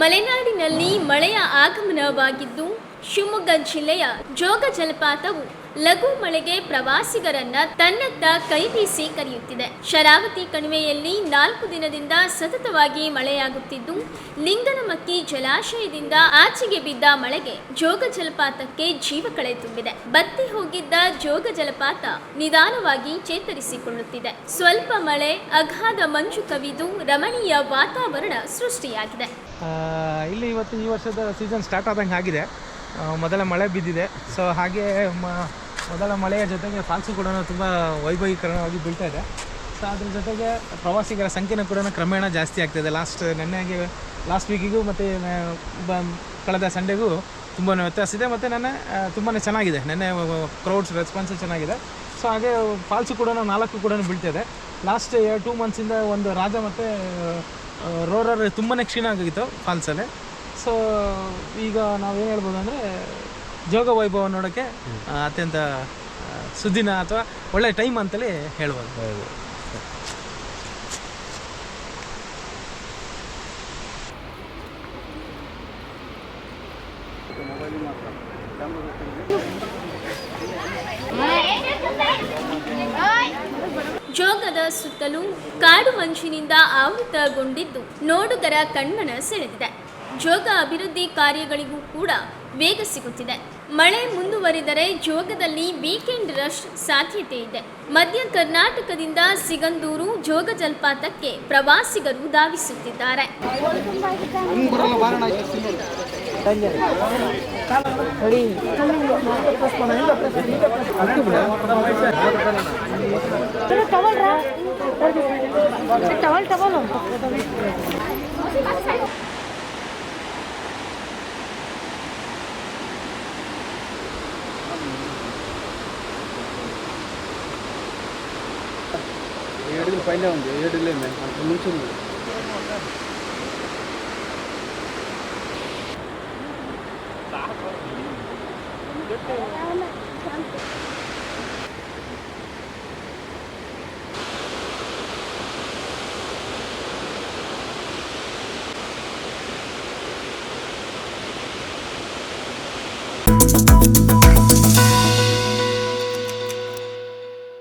ಮಲೆನಾಡಿನಲ್ಲಿ ಮಳೆಯ ಆಗಮನವಾಗಿದ್ದು ಶಿವಮೊಗ್ಗ ಜಿಲ್ಲೆಯ ಜೋಗ ಜಲಪಾತವು ಲಘು ಮಳೆಗೆ ಪ್ರವಾಸಿಗರನ್ನ ತನ್ನತ್ತ ಕೈ ಬೀಸಿ ಕರೆಯುತ್ತಿದೆ. ಶರಾವತಿ ಕಣಿವೆಯಲ್ಲಿ 4 ದಿನದಿಂದ ಸತತವಾಗಿ ಮಳೆಯಾಗುತ್ತಿದ್ದು, ಲಿಂಗನಮಕ್ಕಿ ಜಲಾಶಯದಿಂದ ಆಚೆಗೆ ಬಿದ್ದ ಮಳೆಗೆ ಜೋಗ ಜಲಪಾತಕ್ಕೆ ಜೀವ ಕಳೆ ತುಂಬಿದೆ. ಬತ್ತಿ ಹೋಗಿದ್ದ ಜೋಗ ಜಲಪಾತ ನಿಧಾನವಾಗಿ ಚೇತರಿಸಿಕೊಳ್ಳುತ್ತಿದೆ. ಸ್ವಲ್ಪ ಮಳೆ, ಅಗಾಧ ಮಂಜು ಕವಿದು ರಮಣೀಯ ವಾತಾವರಣ ಸೃಷ್ಟಿಯಾಗಿದೆ. ಇಲ್ಲಿ ಇವತ್ತು ಈ ವರ್ಷದ ಸೀಸನ್ ಸ್ಟಾರ್ಟ್ ಆದಂಗೆ ಆಗಿದೆ. ಮೊದಲ ಮಳೆ ಬಿದ್ದಿದೆ. ಸೊ ಹಾಗೆ ಮೊದಲ ಮಳೆಯ ಜೊತೆಗೆ ಫಾಲ್ಸು ಕೂಡ ತುಂಬ ವೈಭವೀಕರಣವಾಗಿ ಬೀಳ್ತಾ ಇದೆ. ಸೊ ಅದ್ರ ಜೊತೆಗೆ ಪ್ರವಾಸಿಗರ ಸಂಖ್ಯೆನೂ ಕೂಡ ಕ್ರಮೇಣ ಜಾಸ್ತಿ ಆಗ್ತಾಯಿದೆ. ಲಾಸ್ಟ್ ವೀಕಿಗೂ ಮತ್ತು ಕಳೆದ ಸಂಡೇಗೂ ತುಂಬಾ ವ್ಯತ್ಯಾಸ ಇದೆ. ಮತ್ತು ತುಂಬಾ ಚೆನ್ನಾಗಿದೆ. ನೆನ್ನೆ ಕ್ರೌಡ್ಸ್ ರೆಸ್ಪಾನ್ಸು ಚೆನ್ನಾಗಿದೆ. ಸೊ ಹಾಗೆ ಫಾಲ್ಸು ಕೂಡ 4 ಕೂಡ ಬೀಳ್ತಾಯಿದೆ. ಲಾಸ್ಟ್ 2 ಮಂತ್ಸಿಂದ ಒಂದು ರಾಜ ಮತ್ತು ರೋರರ್ ತುಂಬಾ ಕ್ಷೀಣ ಆಗಿತ್ತು ಫಾಲ್ಸಲ್ಲಿ. ಸೊ ಈಗ ನಾವೇನು ಹೇಳ್ಬೋದು ಅಂದರೆ ಜೋಗ ವೈಭವ ನೋಡೋಕ್ಕೆ ಅತ್ಯಂತ ಸುದ್ದಿನ ಅಥವಾ ಒಳ್ಳೆಯ ಟೈಮ್ ಅಂತಲೇ ಹೇಳ್ಬೋದು. ಜೋಗದ ಸುತ್ತಲೂ ಕಾಡು ಮಂಜಿನಿಂದ ಆವೃತಗೊಂಡಿದ್ದು ನೋಡುಗರ ಕಣ್ಮನ ಸೆಳೆದಿದೆ. ಜೋಗ ಅಭಿವೃದ್ಧಿ ಕಾರ್ಯಗಳಿಗೂ ಕೂಡ ವೇಗ ಸಿಗುತ್ತಿದೆ. ಮಳೆ ಮುಂದುವರಿದರೆ ಜೋಗದಲ್ಲಿ ವೀಕೆಂಡ್ ರಶ್ ಸಾಧ್ಯತೆ ಇದೆ. ಮಧ್ಯ ಕರ್ನಾಟಕದಿಂದ ಸಿಗಂದೂರು ಜೋಗ ಜಲಪಾತಕ್ಕೆ ಪ್ರವಾಸಿಗರು ಧಾವಿಸುತ್ತಿದ್ದಾರೆ. పైన ఉంది 7 నుంచి ఉంది.